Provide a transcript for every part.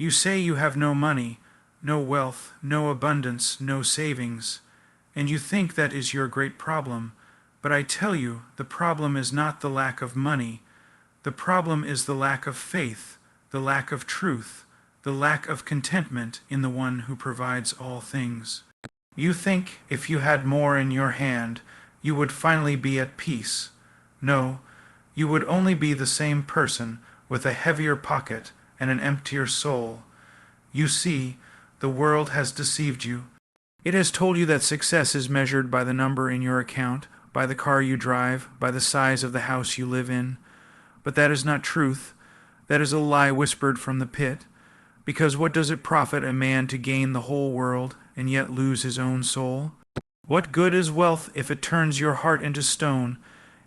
You say you have no money, no wealth, no abundance, no savings, and you think that is your great problem. But I tell you, the problem is not the lack of money. The problem is the lack of faith, the lack of truth, the lack of contentment in the one who provides all things. You think if you had more in your hand, you would finally be at peace. No, you would only be the same person with a heavier pocket and an emptier soul. You see, the world has deceived you. It has told you that success is measured by the number in your account, by the car you drive, by the size of the house you live in. But that is not truth. That is a lie whispered from the pit. Because what does it profit a man to gain the whole world and yet lose his own soul? What good is wealth if it turns your heart into stone,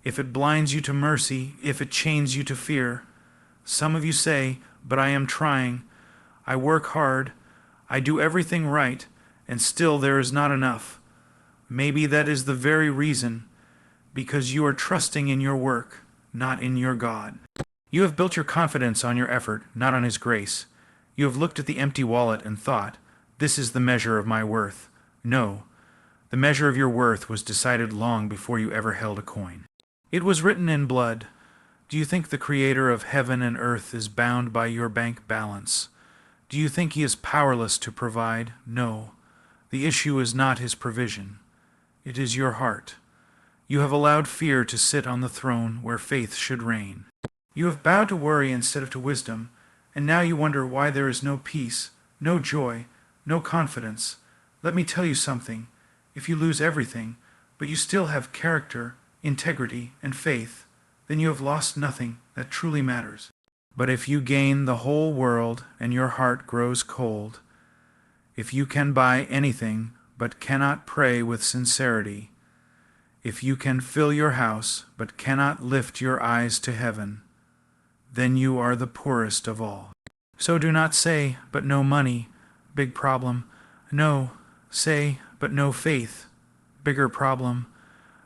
if it blinds you to mercy, if it chains you to fear? Some of you say, but I am trying. I work hard. I do everything right, and still there is not enough. Maybe that is the very reason, because you are trusting in your work, not in your God. You have built your confidence on your effort, not on His grace. You have looked at the empty wallet and thought, this is the measure of my worth. No, the measure of your worth was decided long before you ever held a coin. It was written in blood. Do you think the Creator of heaven and earth is bound by your bank balance? Do you think He is powerless to provide? No. The issue is not His provision. It is your heart. You have allowed fear to sit on the throne where faith should reign. You have bowed to worry instead of to wisdom, and now you wonder why there is no peace, no joy, no confidence. Let me tell you something. If you lose everything, but you still have character, integrity, and faith, then you have lost nothing that truly matters. But if you gain the whole world and your heart grows cold, if you can buy anything but cannot pray with sincerity, if you can fill your house but cannot lift your eyes to heaven, then you are the poorest of all. So do not say, but no money, big problem. No, say, but no faith, bigger problem.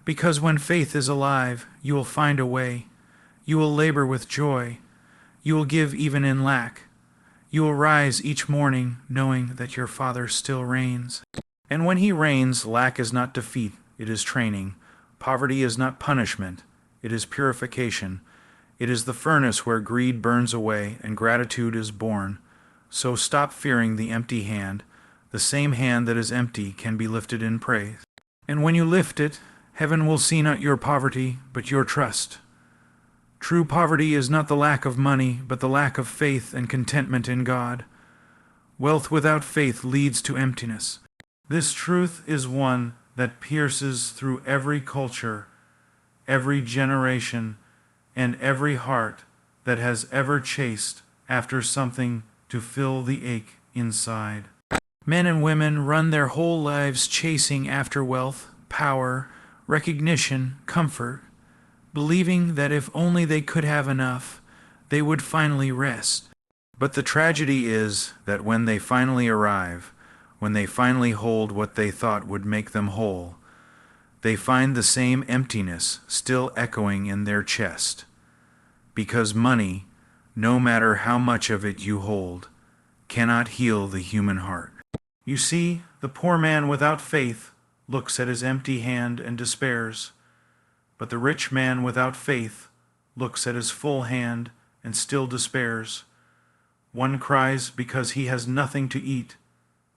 Because when faith is alive, you will find a way. You will labor with joy. You will give even in lack. You will rise each morning knowing that your Father still reigns. And when He reigns, lack is not defeat, it is training. Poverty is not punishment, it is purification. It is the furnace where greed burns away and gratitude is born. So stop fearing the empty hand. The same hand that is empty can be lifted in praise. And when you lift it, heaven will see not your poverty, but your trust. True poverty is not the lack of money, but the lack of faith and contentment in God. Wealth without faith leads to emptiness. This truth is one that pierces through every culture, every generation, and every heart that has ever chased after something to fill the ache inside. Men and women run their whole lives chasing after wealth, power, recognition, comfort, believing that if only they could have enough, they would finally rest. But the tragedy is that when they finally arrive, when they finally hold what they thought would make them whole, they find the same emptiness still echoing in their chest. Because money, no matter how much of it you hold, cannot heal the human heart. You see, the poor man without faith looks at his empty hand and despairs, but the rich man without faith looks at his full hand and still despairs. One cries because he has nothing to eat,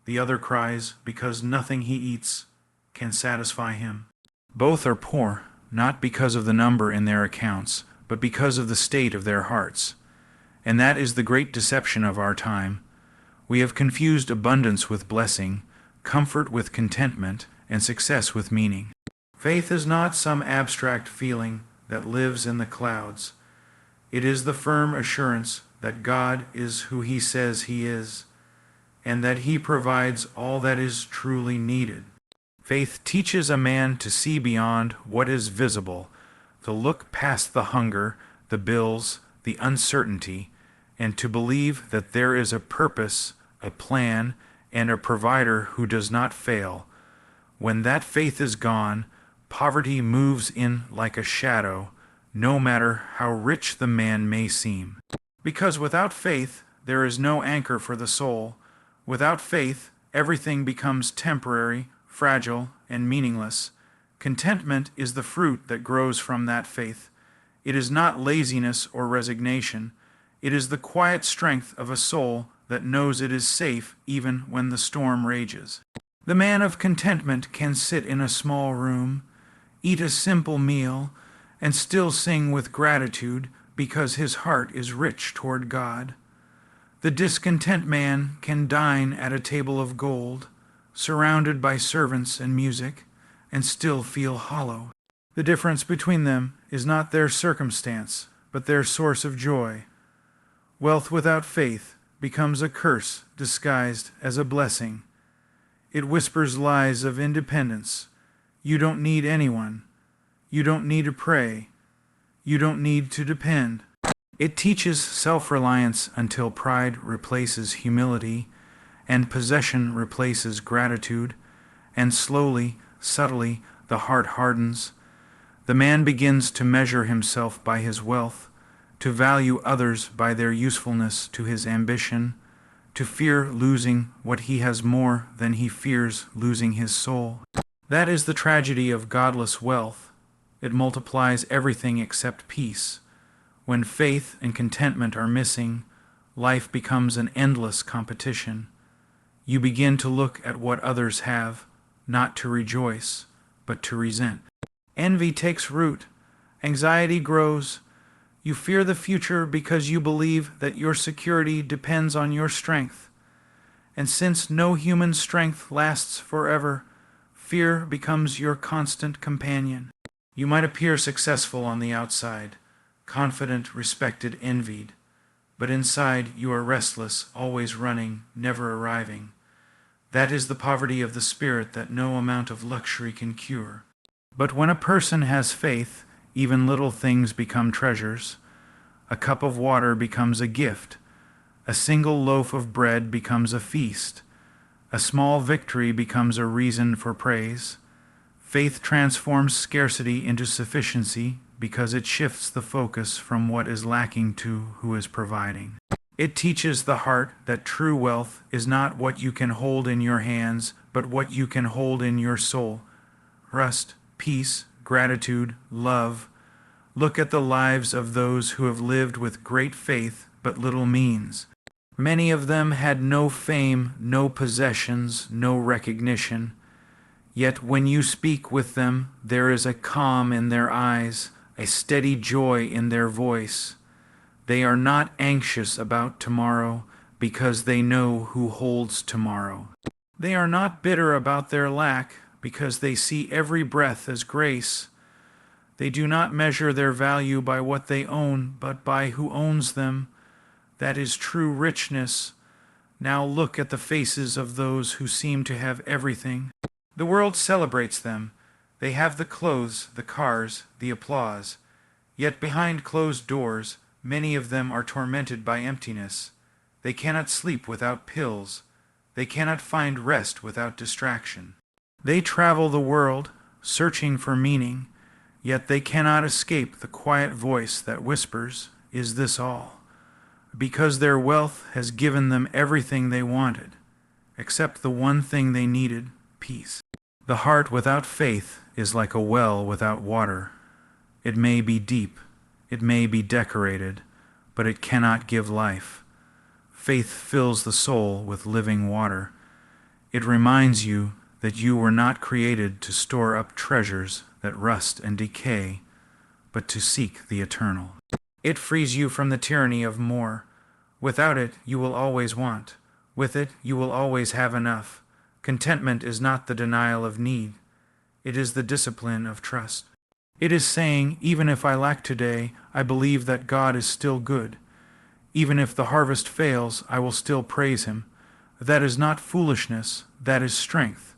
the other cries because nothing he eats can satisfy him. Both are poor, not because of the number in their accounts, but because of the state of their hearts. And that is the great deception of our time. We have confused abundance with blessing, comfort with contentment, and success with meaning. Faith is not some abstract feeling that lives in the clouds. It is the firm assurance that God is who He says He is, and that He provides all that is truly needed. Faith teaches a man to see beyond what is visible, to look past the hunger, the bills, the uncertainty, and to believe that there is a purpose, a plan, and a provider who does not fail. When that faith is gone, poverty moves in like a shadow, no matter how rich the man may seem. Because without faith, there is no anchor for the soul. Without faith, everything becomes temporary, fragile, and meaningless. Contentment is the fruit that grows from that faith. It is not laziness or resignation. It is the quiet strength of a soul that knows it is safe even when the storm rages. The man of contentment can sit in a small room, eat a simple meal, and still sing with gratitude because his heart is rich toward God. The discontent man can dine at a table of gold, surrounded by servants and music, and still feel hollow. The difference between them is not their circumstance, but their source of joy. Wealth without faith becomes a curse disguised as a blessing. It whispers lies of independence. You don't need anyone. You don't need to pray. You don't need to depend. It teaches self-reliance until pride replaces humility, and possession replaces gratitude, and slowly, subtly, the heart hardens. The man begins to measure himself by his wealth, to value others by their usefulness to his ambition, to fear losing what he has more than he fears losing his soul. That is the tragedy of godless wealth. It multiplies everything except peace. When faith and contentment are missing, life becomes an endless competition. You begin to look at what others have, not to rejoice, but to resent. Envy takes root. Anxiety grows. You fear the future because you believe that your security depends on your strength. And since no human strength lasts forever, fear becomes your constant companion. You might appear successful on the outside, confident, respected, envied, but inside you are restless, always running, never arriving. That is the poverty of the spirit that no amount of luxury can cure. But when a person has faith, even little things become treasures. A cup of water becomes a gift. A single loaf of bread becomes a feast. A small victory becomes a reason for praise. Faith transforms scarcity into sufficiency because it shifts the focus from what is lacking to who is providing. It teaches the heart that true wealth is not what you can hold in your hands, but what you can hold in your soul. Rest, peace, gratitude, love. Look at the lives of those who have lived with great faith but little means. Many of them had no fame, no possessions, no recognition. Yet when you speak with them, there is a calm in their eyes, a steady joy in their voice. They are not anxious about tomorrow because they know who holds tomorrow. They are not bitter about their lack because they see every breath as grace. They do not measure their value by what they own, but by who owns them. That is true richness. Now look at the faces of those who seem to have everything. The world celebrates them. They have the clothes, the cars, the applause. Yet behind closed doors, many of them are tormented by emptiness. They cannot sleep without pills. They cannot find rest without distraction. They travel the world, searching for meaning, yet they cannot escape the quiet voice that whispers, "Is this all?" Because their wealth has given them everything they wanted, except the one thing they needed, peace. The heart without faith is like a well without water. It may be deep, it may be decorated, but it cannot give life. Faith fills the soul with living water. It reminds you that you were not created to store up treasures that rust and decay, but to seek the eternal. It frees you from the tyranny of more. Without it, you will always want. With it, you will always have enough. Contentment is not the denial of need. It is the discipline of trust. It is saying, even if I lack today, I believe that God is still good. Even if the harvest fails, I will still praise Him. That is not foolishness, that is strength.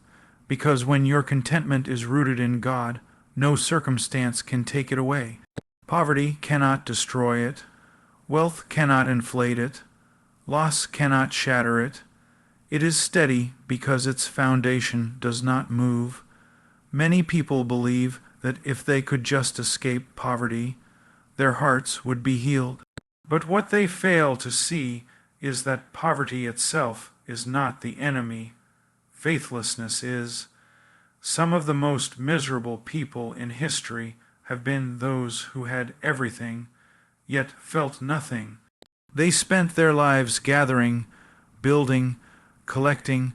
Because when your contentment is rooted in God, no circumstance can take it away. Poverty cannot destroy it. Wealth cannot inflate it. Loss cannot shatter it. It is steady because its foundation does not move. Many people believe that if they could just escape poverty, their hearts would be healed. But what they fail to see is that poverty itself is not the enemy. Faithlessness is. Some of the most miserable people in history have been those who had everything, yet felt nothing. They spent their lives gathering, building, collecting,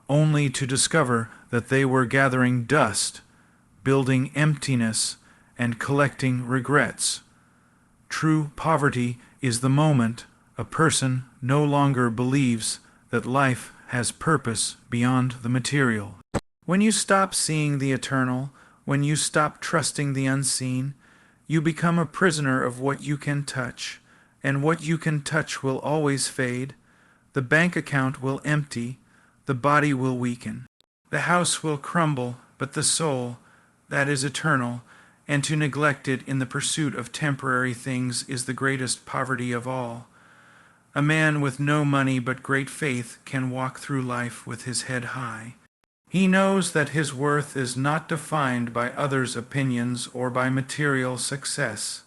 only to discover that they were gathering dust, building emptiness, and collecting regrets. True poverty is the moment a person no longer believes that life has purpose beyond the material. When you stop seeing the eternal, when you stop trusting the unseen, you become a prisoner of what you can touch, and what you can touch will always fade. The bank account will empty, the body will weaken. The house will crumble, but the soul, that is eternal, and to neglect it in the pursuit of temporary things is the greatest poverty of all. A man with no money but great faith can walk through life with his head high. He knows that his worth is not defined by others' opinions or by material success.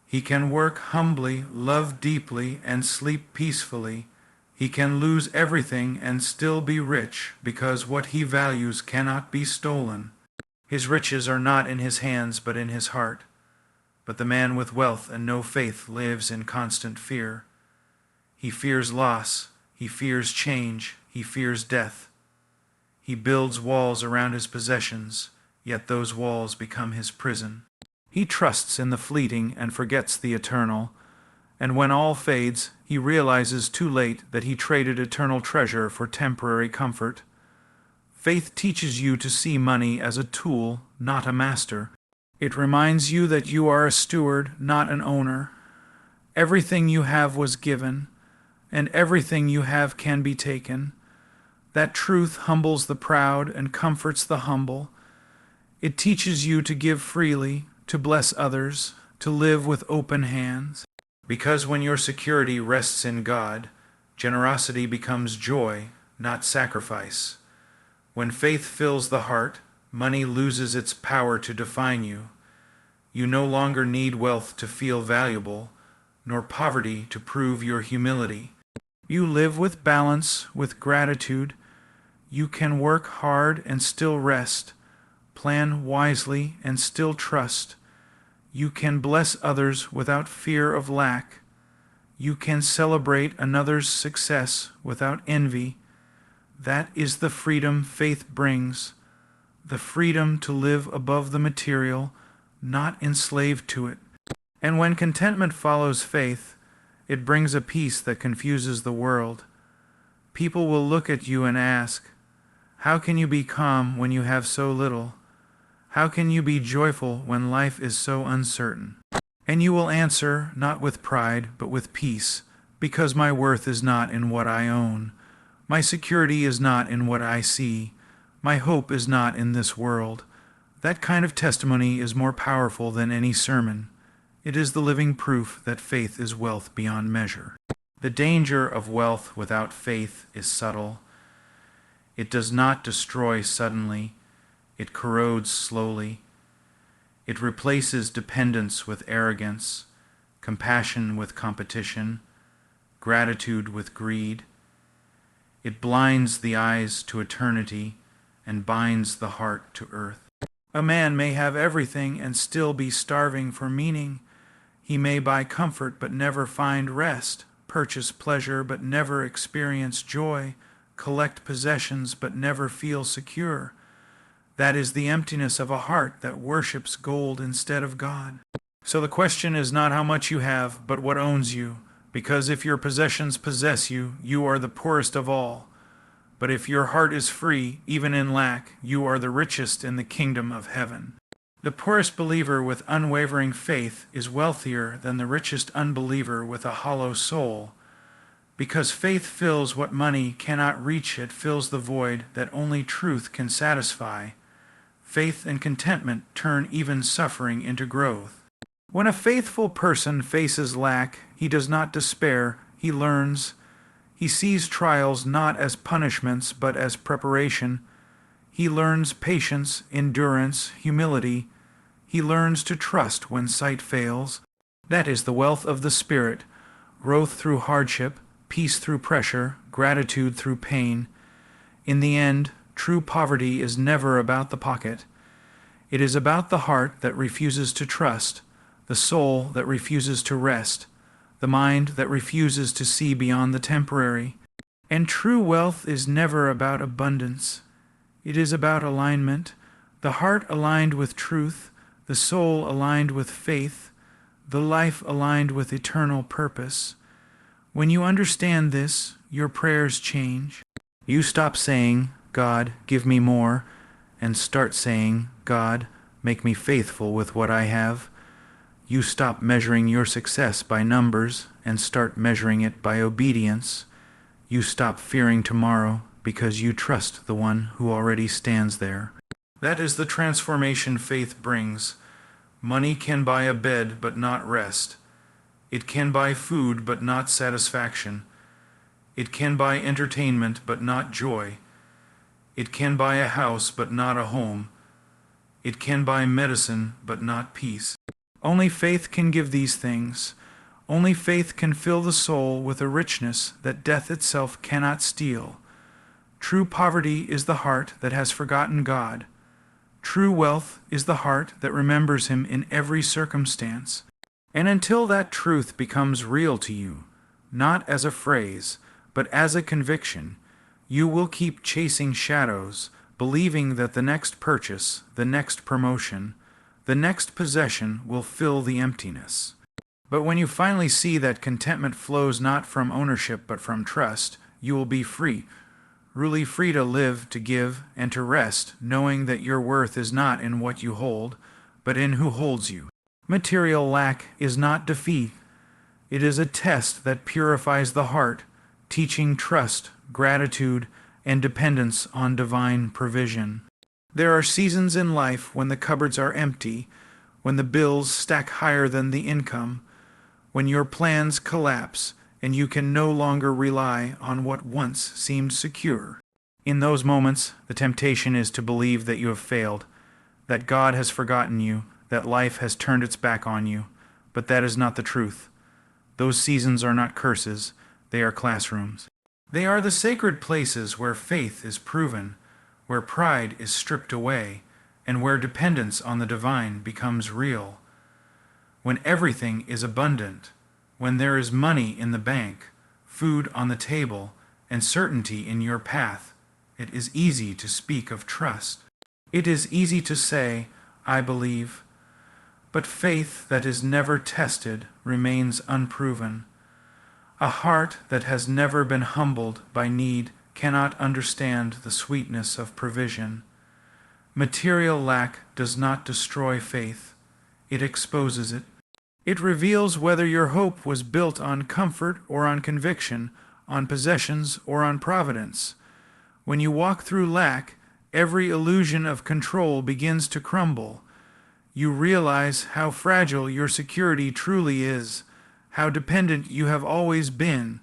He can work humbly, love deeply, and sleep peacefully. He can lose everything and still be rich, because what he values cannot be stolen. His riches are not in his hands but in his heart. But the man with wealth and no faith lives in constant fear. He fears loss, he fears change, he fears death. He builds walls around his possessions, yet those walls become his prison. He trusts in the fleeting and forgets the eternal, and when all fades, he realizes too late that he traded eternal treasure for temporary comfort. Faith teaches you to see money as a tool, not a master. It reminds you that you are a steward, not an owner. Everything you have was given, and everything you have can be taken. That truth humbles the proud and comforts the humble. It teaches you to give freely, to bless others, to live with open hands. Because when your security rests in God, generosity becomes joy, not sacrifice. When faith fills the heart, money loses its power to define you. You no longer need wealth to feel valuable, nor poverty to prove your humility. You live with balance, with gratitude. You can work hard and still rest, plan wisely and still trust. You can bless others without fear of lack. You can celebrate another's success without envy. That is the freedom faith brings, the freedom to live above the material, not enslaved to it. And when contentment follows faith, it brings a peace that confuses the world. People will look at you and ask, "How can you be calm when you have so little? How can you be joyful when life is so uncertain?" And you will answer, not with pride, but with peace, because my worth is not in what I own. My security is not in what I see. My hope is not in this world. That kind of testimony is more powerful than any sermon. It is the living proof that faith is wealth beyond measure. The danger of wealth without faith is subtle. It does not destroy suddenly. It corrodes slowly. It replaces dependence with arrogance, compassion with competition, gratitude with greed. It blinds the eyes to eternity and binds the heart to earth. A man may have everything and still be starving for meaning. He may buy comfort but never find rest, purchase pleasure but never experience joy, collect possessions but never feel secure. That is the emptiness of a heart that worships gold instead of God. So the question is not how much you have, but what owns you, because if your possessions possess you, you are the poorest of all. But if your heart is free, even in lack, you are the richest in the kingdom of heaven. The poorest believer with unwavering faith is wealthier than the richest unbeliever with a hollow soul. Because faith fills what money cannot reach, it fills the void that only truth can satisfy. Faith and contentment turn even suffering into growth. When a faithful person faces lack, he does not despair, he learns. He sees trials not as punishments, but as preparation. He learns patience, endurance, humility. He learns to trust when sight fails. That is the wealth of the Spirit, growth through hardship, peace through pressure, gratitude through pain. In the end, true poverty is never about the pocket. It is about the heart that refuses to trust, the soul that refuses to rest, the mind that refuses to see beyond the temporary. And true wealth is never about abundance. It is about alignment, the heart aligned with truth, the soul aligned with faith, the life aligned with eternal purpose. When you understand this, your prayers change. You stop saying, "God, give me more," and start saying, "God, make me faithful with what I have." You stop measuring your success by numbers and start measuring it by obedience. You stop fearing tomorrow because you trust the one who already stands there. That is the transformation faith brings. Money can buy a bed but not rest. It can buy food but not satisfaction. It can buy entertainment but not joy. It can buy a house but not a home. It can buy medicine but not peace. Only faith can give these things. Only faith can fill the soul with a richness that death itself cannot steal. True poverty is the heart that has forgotten God. True wealth is the heart that remembers Him in every circumstance. And until that truth becomes real to you, not as a phrase, but as a conviction, you will keep chasing shadows, believing that the next purchase, the next promotion, the next possession will fill the emptiness. But when you finally see that contentment flows not from ownership but from trust, you will be free, really free to live, to give, and to rest, knowing that your worth is not in what you hold, but in who holds you. Material lack is not defeat. It is a test that purifies the heart, teaching trust, gratitude, and dependence on divine provision. There are seasons in life when the cupboards are empty, when the bills stack higher than the income, when your plans collapse and you can no longer rely on what once seemed secure. In those moments, the temptation is to believe that you have failed, that God has forgotten you, that life has turned its back on you, but that is not the truth. Those seasons are not curses, they are classrooms. They are the sacred places where faith is proven, where pride is stripped away, and where dependence on the divine becomes real. When everything is abundant, when there is money in the bank, food on the table, and certainty in your path, it is easy to speak of trust. It is easy to say, "I believe." But faith that is never tested remains unproven. A heart that has never been humbled by need cannot understand the sweetness of provision. Material lack does not destroy faith. It exposes it. It reveals whether your hope was built on comfort or on conviction, on possessions or on providence. When you walk through lack, every illusion of control begins to crumble. You realize how fragile your security truly is, how dependent you have always been,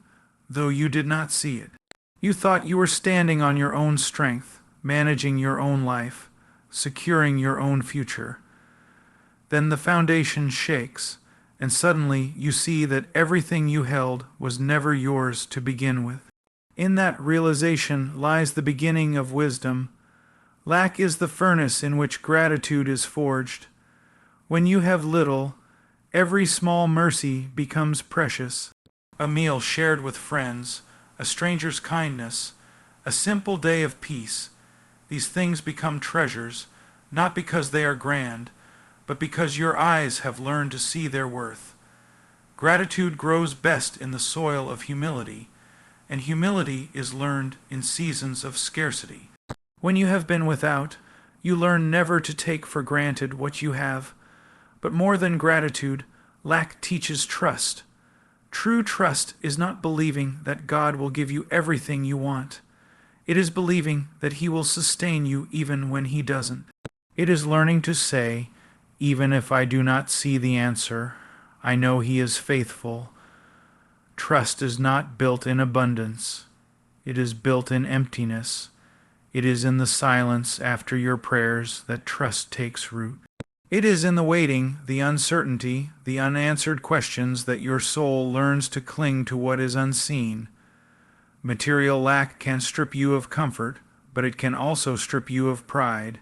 though you did not see it. You thought you were standing on your own strength, managing your own life, securing your own future. Then the foundation shakes, and suddenly you see that everything you held was never yours to begin with. In that realization lies the beginning of wisdom. Lack is the furnace in which gratitude is forged. When you have little, every small mercy becomes precious. A meal shared with friends, a stranger's kindness, a simple day of peace, these things become treasures, not because they are grand, but because your eyes have learned to see their worth. Gratitude grows best in the soil of humility, and humility is learned in seasons of scarcity. When you have been without, you learn never to take for granted what you have. But more than gratitude, lack teaches trust. True trust is not believing that God will give you everything you want. It is believing that He will sustain you even when He doesn't. It is learning to say, "Even if I do not see the answer, I know He is faithful." Trust is not built in abundance. It is built in emptiness. It is in the silence after your prayers that trust takes root. It is in the waiting, the uncertainty, the unanswered questions that your soul learns to cling to what is unseen. Material lack can strip you of comfort, but it can also strip you of pride.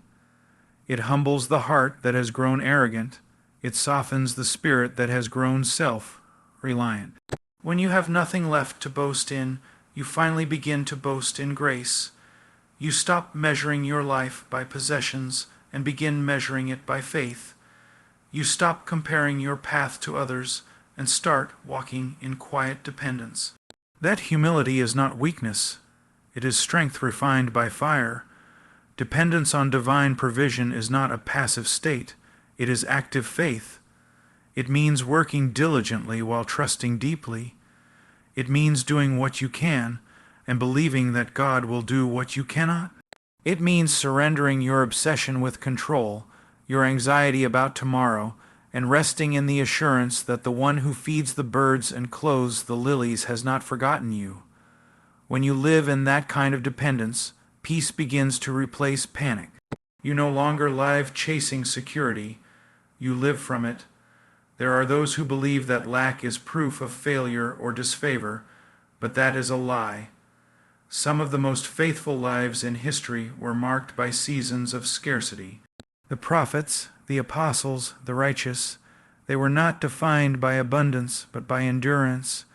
It humbles the heart that has grown arrogant. It softens the spirit that has grown self-reliant. When you have nothing left to boast in, you finally begin to boast in grace. You stop measuring your life by possessions and begin measuring it by faith. You stop comparing your path to others and start walking in quiet dependence. That humility is not weakness. It is strength refined by fire. Dependence on divine provision is not a passive state. It is active faith. It means working diligently while trusting deeply. It means doing what you can and believing that God will do what you cannot. It means surrendering your obsession with control, your anxiety about tomorrow, and resting in the assurance that the one who feeds the birds and clothes the lilies has not forgotten you. When you live in that kind of dependence, peace begins to replace panic. You no longer live chasing security. You live from it. There are those who believe that lack is proof of failure or disfavor, but that is a lie. Some of the most faithful lives in history were marked by seasons of scarcity. The prophets, the apostles, the righteous, they were not defined by abundance, but by endurance.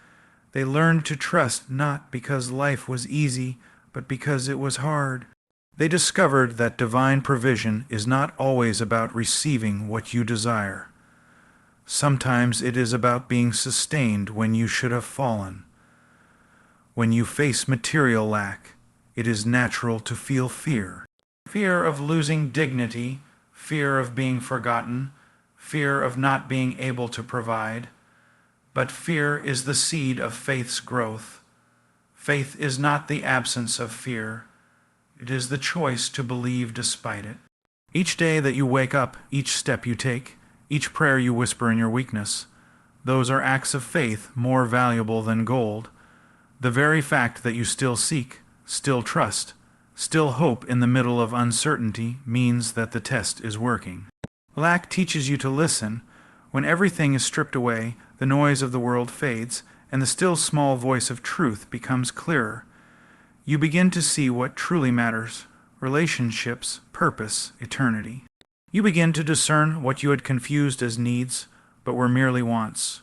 They learned to trust not because life was easy, but because it was hard. They discovered that divine provision is not always about receiving what you desire. Sometimes it is about being sustained when you should have fallen. When you face material lack, it is natural to feel fear. Fear of losing dignity, fear of being forgotten, fear of not being able to provide. But fear is the seed of faith's growth. Faith is not the absence of fear. It is the choice to believe despite it. Each day that you wake up, each step you take, each prayer you whisper in your weakness, those are acts of faith more valuable than gold. The very fact that you still seek, still trust, still hope in the middle of uncertainty means that the test is working. Lack teaches you to listen. When everything is stripped away, the noise of the world fades, and the still small voice of truth becomes clearer. You begin to see what truly matters: relationships, purpose, eternity. You begin to discern what you had confused as needs, but were merely wants.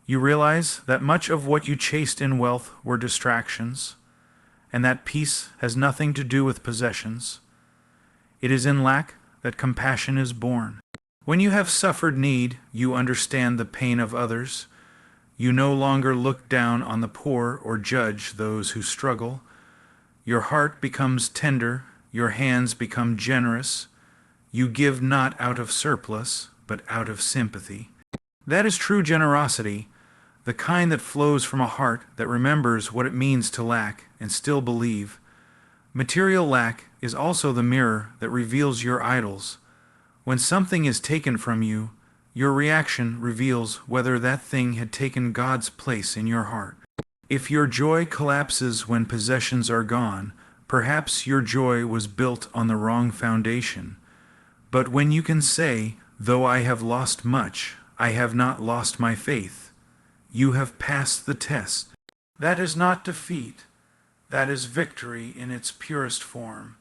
You realize that much of what you chased in wealth were distractions, and that peace has nothing to do with possessions. It is in lack that compassion is born. When you have suffered need, you understand the pain of others. You no longer look down on the poor or judge those who struggle. Your heart becomes tender, your hands become generous. You give not out of surplus, but out of sympathy. That is true generosity, the kind that flows from a heart that remembers what it means to lack and still believe. Material lack is also the mirror that reveals your idols. When something is taken from you, your reaction reveals whether that thing had taken God's place in your heart. If your joy collapses when possessions are gone, perhaps your joy was built on the wrong foundation. But when you can say, "Though I have lost much, I have not lost my faith," you have passed the test. That is not defeat. That is victory in its purest form.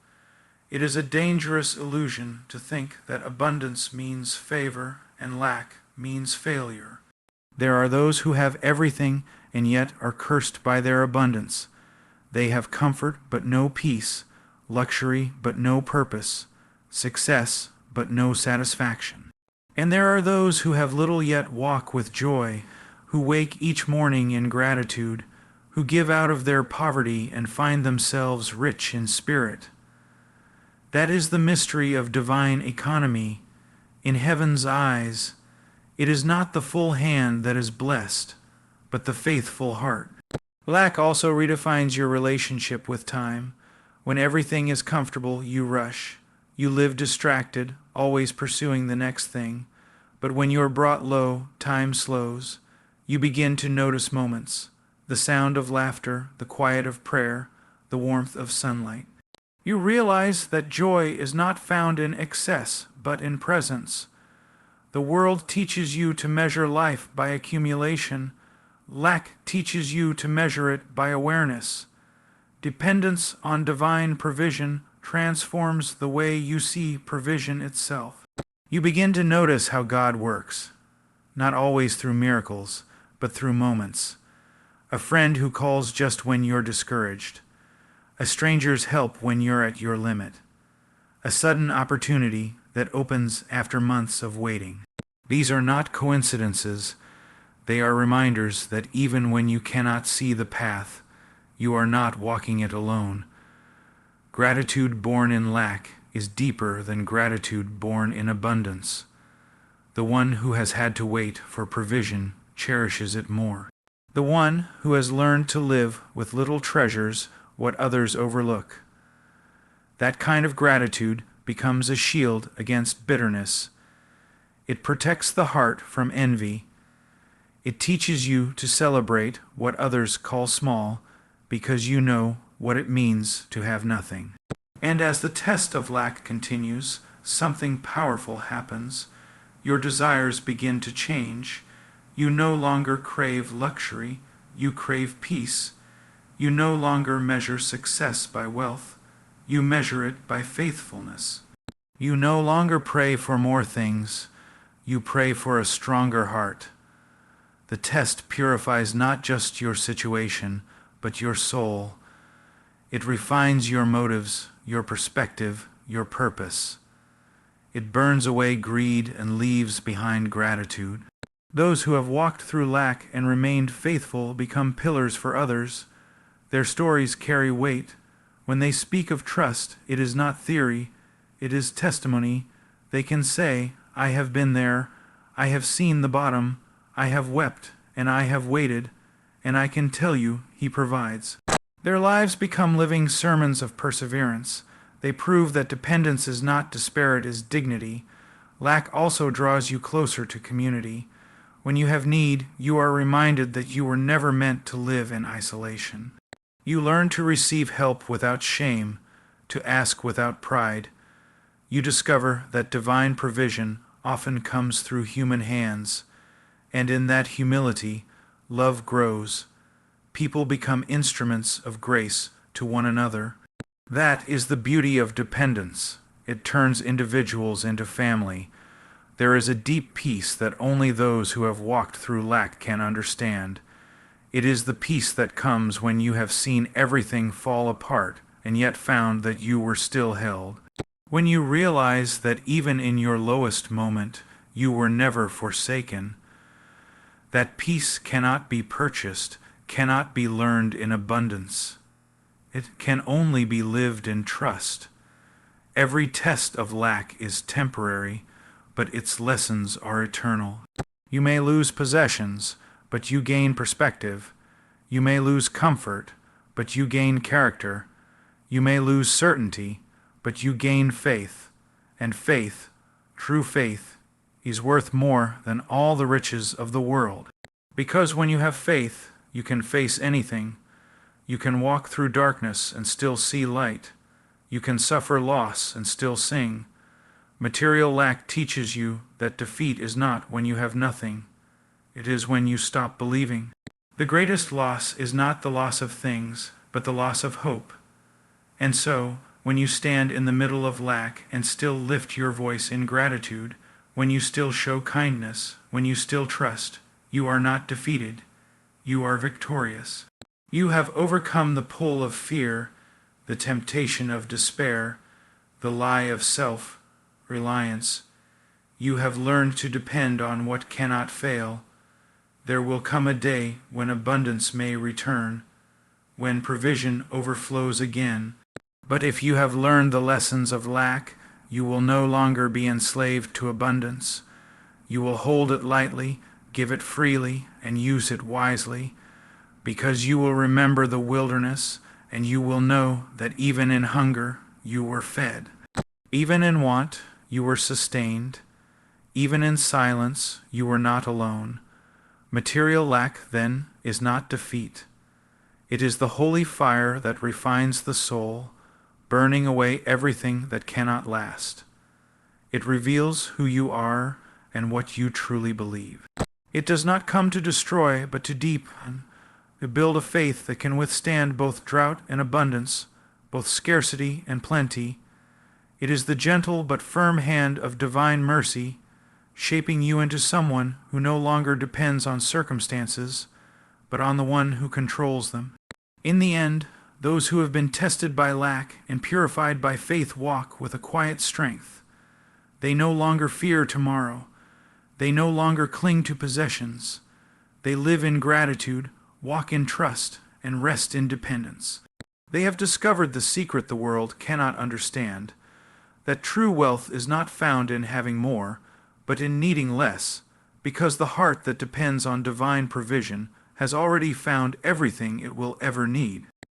It is a dangerous illusion to think that abundance means favor and lack means failure. There are those who have everything and yet are cursed by their abundance. They have comfort but no peace, luxury but no purpose, success but no satisfaction. And there are those who have little yet walk with joy, who wake each morning in gratitude, who give out of their poverty and find themselves rich in spirit. That is the mystery of divine economy. In heaven's eyes, it is not the full hand that is blessed, but the faithful heart. Lack also redefines your relationship with time. When everything is comfortable, you rush. You live distracted, always pursuing the next thing. But when you are brought low, time slows. You begin to notice moments: the sound of laughter, the quiet of prayer, the warmth of sunlight. You realize that joy is not found in excess, but in presence. The world teaches you to measure life by accumulation, Lack teaches you to measure it by awareness. Dependence on divine provision transforms the way you see provision itself. You begin to notice how God works, not always through miracles, but through moments. A friend who calls just when you're discouraged. A stranger's help when you're at your limit. A sudden opportunity that opens after months of waiting. These are not coincidences. They are reminders that even when you cannot see the path, you are not walking it alone. Gratitude born in lack is deeper than gratitude born in abundance. The one who has had to wait for provision cherishes it more. The one who has learned to live with little treasures what others overlook. That kind of gratitude becomes a shield against bitterness. It protects the heart from envy. It teaches you to celebrate what others call small because you know what it means to have nothing. And as the test of lack continues, something powerful happens. Your desires begin to change. You no longer crave luxury, you crave peace. You no longer measure success by wealth, you measure it by faithfulness. You no longer pray for more things, you pray for a stronger heart. The test purifies not just your situation, but your soul. It refines your motives, your perspective, your purpose. It burns away greed and leaves behind gratitude. Those who have walked through lack and remained faithful become pillars for others. Their stories carry weight. When they speak of trust, it is not theory, it is testimony. They can say, I have been there, I have seen the bottom, I have wept, and I have waited, and I can tell you He provides. Their lives become living sermons of perseverance. They prove that dependence is not disparate as dignity. Lack also draws you closer to community. When you have need, you are reminded that you were never meant to live in isolation. You learn to receive help without shame, to ask without pride. You discover that divine provision often comes through human hands, and in that humility, love grows. People become instruments of grace to one another. That is the beauty of dependence. It turns individuals into family. There is a deep peace that only those who have walked through lack can understand. It is the peace that comes when you have seen everything fall apart and yet found that you were still held. When you realize that even in your lowest moment, you were never forsaken. That peace cannot be purchased, cannot be learned in abundance. It can only be lived in trust. Every test of lack is temporary, but its lessons are eternal. You may lose possessions, but you gain perspective. You may lose comfort, but you gain character. You may lose certainty, but you gain faith. And faith, true faith, is worth more than all the riches of the world. Because when you have faith, you can face anything. You can walk through darkness and still see light. You can suffer loss and still sing. Material lack teaches you that defeat is not when you have nothing. It is when you stop believing. The greatest loss is not the loss of things, but the loss of hope. And so, when you stand in the middle of lack and still lift your voice in gratitude, when you still show kindness, when you still trust, you are not defeated. You are victorious. You have overcome the pull of fear, the temptation of despair, the lie of self-reliance. You have learned to depend on what cannot fail. There will come a day when abundance may return, when provision overflows again. But if you have learned the lessons of lack, you will no longer be enslaved to abundance. You will hold it lightly, give it freely, and use it wisely, because you will remember the wilderness, and you will know that even in hunger you were fed. Even in want you were sustained. Even in silence you were not alone. Material lack, then, is not defeat. It is the holy fire that refines the soul, burning away everything that cannot last. It reveals who you are and what you truly believe. It does not come to destroy, but to deepen, to build a faith that can withstand both drought and abundance, both scarcity and plenty. It is the gentle but firm hand of divine mercy, shaping you into someone who no longer depends on circumstances, but on the one who controls them. In the end, those who have been tested by lack and purified by faith walk with a quiet strength. They no longer fear tomorrow. They no longer cling to possessions. They live in gratitude, walk in trust, and rest in dependence. They have discovered the secret the world cannot understand, that true wealth is not found in having more, but in needing less, because the heart that depends on divine provision has already found everything it will ever need.